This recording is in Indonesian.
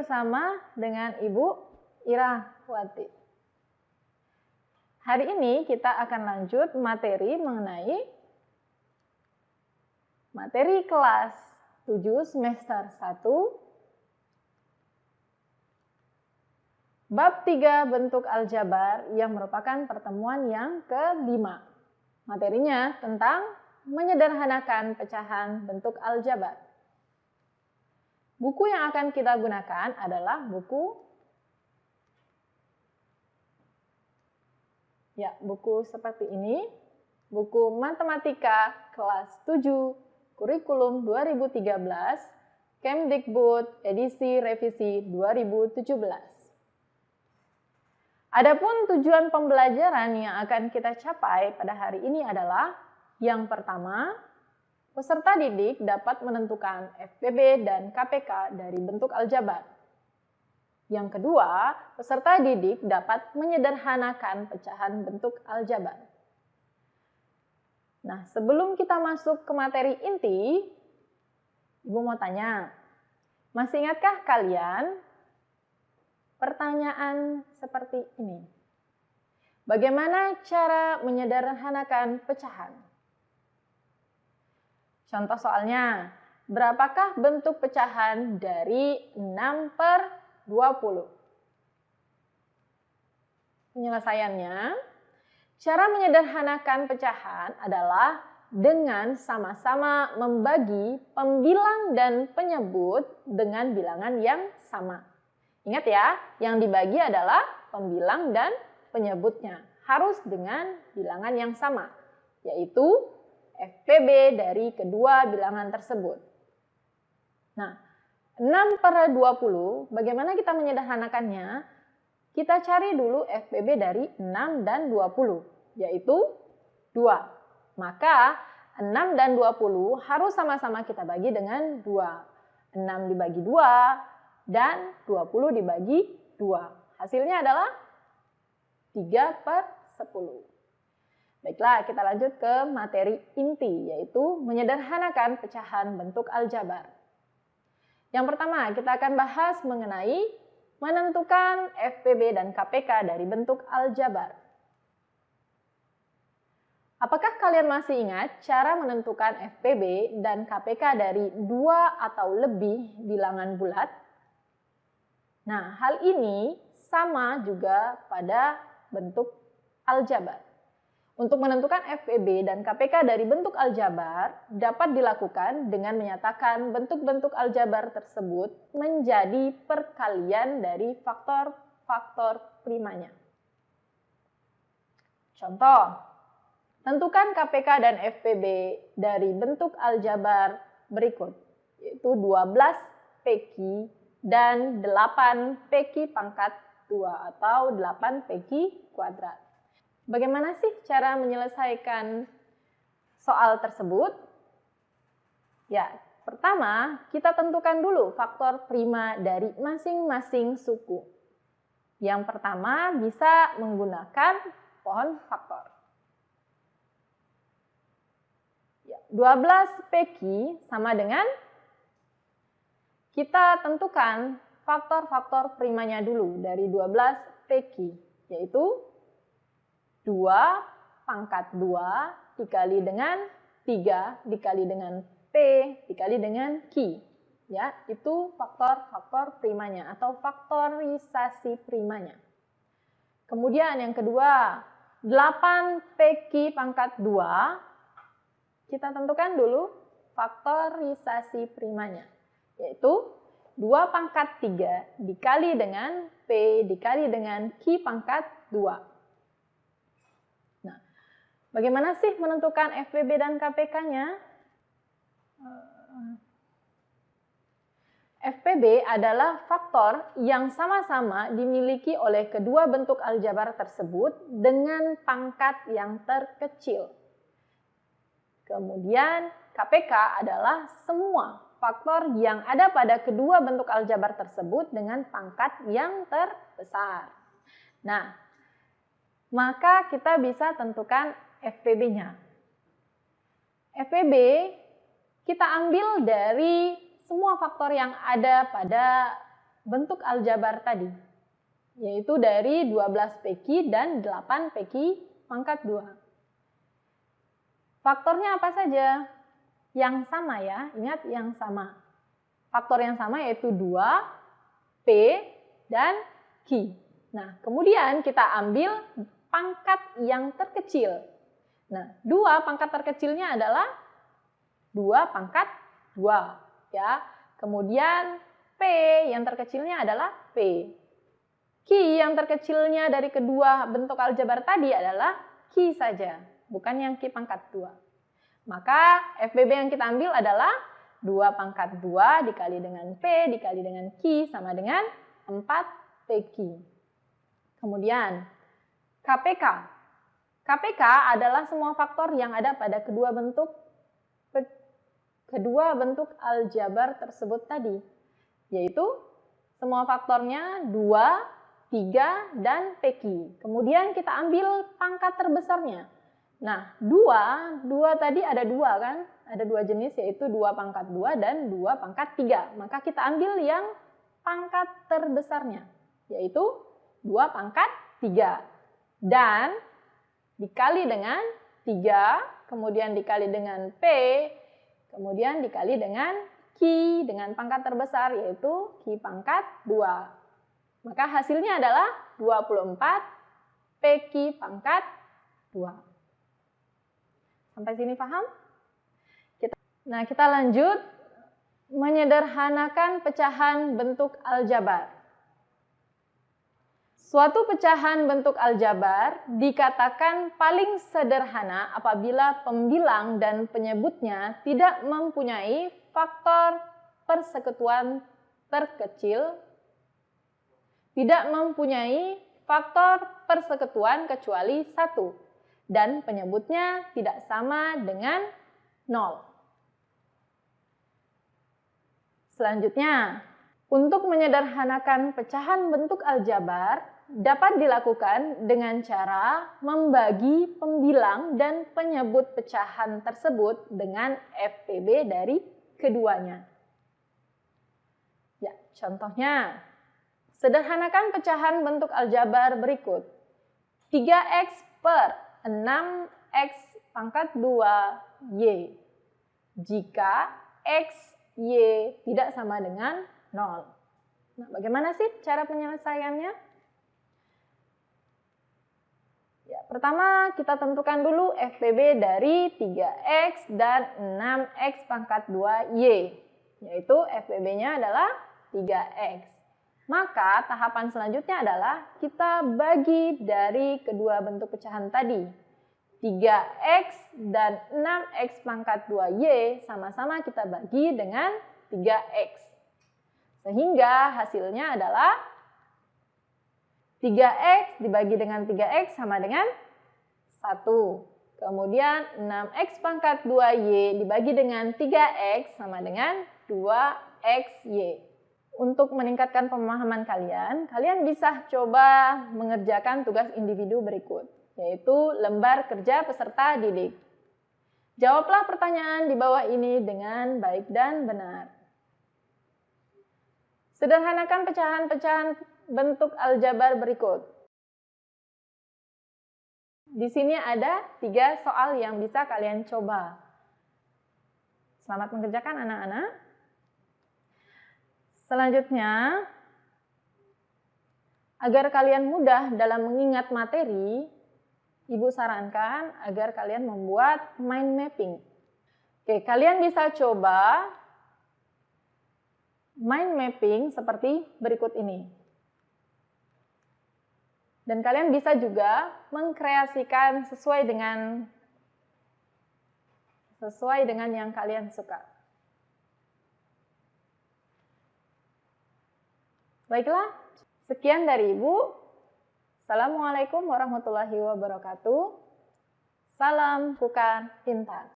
bersama dengan Ibu Irawati. Hari ini kita akan lanjut materi mengenai materi kelas 7 semester 1 bab 3 bentuk aljabar yang merupakan pertemuan yang kelima. Materinya tentang menyederhanakan pecahan bentuk aljabar. Buku yang akan kita gunakan adalah buku seperti ini, buku Matematika kelas 7 Kurikulum 2013, Kemdikbud edisi revisi 2017. Adapun tujuan pembelajaran yang akan kita capai pada hari ini adalah yang pertama, peserta didik dapat menentukan FPB dan KPK dari bentuk aljabar. Yang kedua, peserta didik dapat menyederhanakan pecahan bentuk aljabar. Nah, sebelum kita masuk ke materi inti, Ibu mau tanya, masih ingatkah kalian pertanyaan seperti ini? Bagaimana cara menyederhanakan pecahan? Contoh soalnya, berapakah bentuk pecahan dari 6/20? Penyelesaiannya, cara menyederhanakan pecahan adalah dengan sama-sama membagi pembilang dan penyebut dengan bilangan yang sama. Ingat ya, yang dibagi adalah pembilang dan penyebutnya. Harus dengan bilangan yang sama, yaitu FPB dari kedua bilangan tersebut. Nah, 6/20, bagaimana kita menyederhanakannya? Kita cari dulu FPB dari 6 dan 20, yaitu 2. Maka 6 dan 20 harus sama-sama kita bagi dengan 2. 6 dibagi 2 dan 20 dibagi 2. Hasilnya adalah 3/10. Baiklah, kita lanjut ke materi inti, yaitu menyederhanakan pecahan bentuk aljabar. Yang pertama, kita akan bahas mengenai menentukan FPB dan KPK dari bentuk aljabar. Apakah kalian masih ingat cara menentukan FPB dan KPK dari 2 atau lebih bilangan bulat? Nah, hal ini sama juga pada bentuk aljabar. Untuk menentukan FPB dan KPK dari bentuk aljabar dapat dilakukan dengan menyatakan bentuk-bentuk aljabar tersebut menjadi perkalian dari faktor-faktor primanya. Contoh, tentukan KPK dan FPB dari bentuk aljabar berikut, yaitu 12 PQ dan 8 PQ pangkat 2 atau 8 PQ kuadrat. Bagaimana sih cara menyelesaikan soal tersebut? Ya, pertama kita tentukan dulu faktor prima dari masing-masing suku. Yang pertama bisa menggunakan pohon faktor. 12 PQ sama dengan, kita tentukan faktor-faktor primanya dulu dari 12 PQ, yaitu 2 pangkat 2 dikali dengan 3 dikali dengan P dikali dengan Q. Ya, itu faktor-faktor primanya atau faktorisasi primanya. Kemudian yang kedua, 8 PQ pangkat 2, kita tentukan dulu faktorisasi primanya, yaitu 2 pangkat 3 dikali dengan P dikali dengan Q pangkat 2. Bagaimana sih menentukan FPB dan KPK-nya? FPB adalah faktor yang sama-sama dimiliki oleh kedua bentuk aljabar tersebut dengan pangkat yang terkecil. Kemudian KPK adalah semua faktor yang ada pada kedua bentuk aljabar tersebut dengan pangkat yang terbesar. Nah, maka kita bisa tentukan FPB-nya. FPB kita ambil dari semua faktor yang ada pada bentuk aljabar tadi, yaitu dari 12 PQ dan 8 PQ pangkat 2. Faktornya apa saja? Yang sama ya, ingat yang sama. Faktor yang sama yaitu 2, P, dan Q. Nah, kemudian kita ambil pangkat yang terkecil. Nah, 2 pangkat terkecilnya adalah 2 pangkat 2. Ya. Kemudian P yang terkecilnya adalah P. Q yang terkecilnya dari kedua bentuk aljabar tadi adalah Q saja, bukan yang Q pangkat 2. Maka FBB yang kita ambil adalah 2 pangkat 2 dikali dengan P dikali dengan Q sama dengan 4 PQ. Kemudian KPK. KPK adalah semua faktor yang ada pada kedua bentuk aljabar tersebut tadi, yaitu semua faktornya 2, 3, dan PQ. Kemudian kita ambil pangkat terbesarnya. Nah, 2 tadi ada 2 kan? Ada 2 jenis, yaitu 2 pangkat 2 dan 2 pangkat 3. Maka kita ambil yang pangkat terbesarnya, yaitu 2 pangkat 3. Dan dikali dengan 3, kemudian dikali dengan P, kemudian dikali dengan Q dengan pangkat terbesar, yaitu Q pangkat 2. Maka hasilnya adalah 24 PQ pangkat 2. Sampai sini paham? Kita lanjut menyederhanakan pecahan bentuk aljabar. Suatu pecahan bentuk aljabar dikatakan paling sederhana apabila pembilang dan penyebutnya tidak mempunyai faktor persekutuan terkecil, tidak mempunyai faktor persekutuan kecuali 1, dan penyebutnya tidak sama dengan 0. Selanjutnya, untuk menyederhanakan pecahan bentuk aljabar dapat dilakukan dengan cara membagi pembilang dan penyebut pecahan tersebut dengan FPB dari keduanya. Ya, contohnya, sederhanakan pecahan bentuk aljabar berikut. 3x per 6x pangkat 2y jika x, y tidak sama dengan 0. Nah, bagaimana sih cara penyelesaiannya? Ya, pertama kita tentukan dulu FPB dari 3x dan 6x pangkat 2y, yaitu FPB-nya adalah 3x. Maka tahapan selanjutnya adalah kita bagi dari kedua bentuk pecahan tadi. 3x dan 6x pangkat 2y sama-sama kita bagi dengan 3x. Sehingga hasilnya adalah 3x dibagi dengan 3x sama dengan 1. Kemudian 6x pangkat 2y dibagi dengan 3x sama dengan 2xy. Untuk meningkatkan pemahaman kalian, kalian bisa coba mengerjakan tugas individu berikut, yaitu lembar kerja peserta didik. Jawablah pertanyaan di bawah ini dengan baik dan benar. Sederhanakan pecahan-pecahan bentuk aljabar berikut. Di sini ada 3 soal yang bisa kalian coba. Selamat mengerjakan anak-anak. Selanjutnya, agar kalian mudah dalam mengingat materi, Ibu sarankan agar kalian membuat mind mapping. Oke, kalian bisa coba mind mapping seperti berikut ini. Dan kalian bisa juga mengkreasikan sesuai dengan yang kalian suka. Baiklah, sekian dari Ibu. Assalamualaikum warahmatullahi wabarakatuh. Salam bukan intan.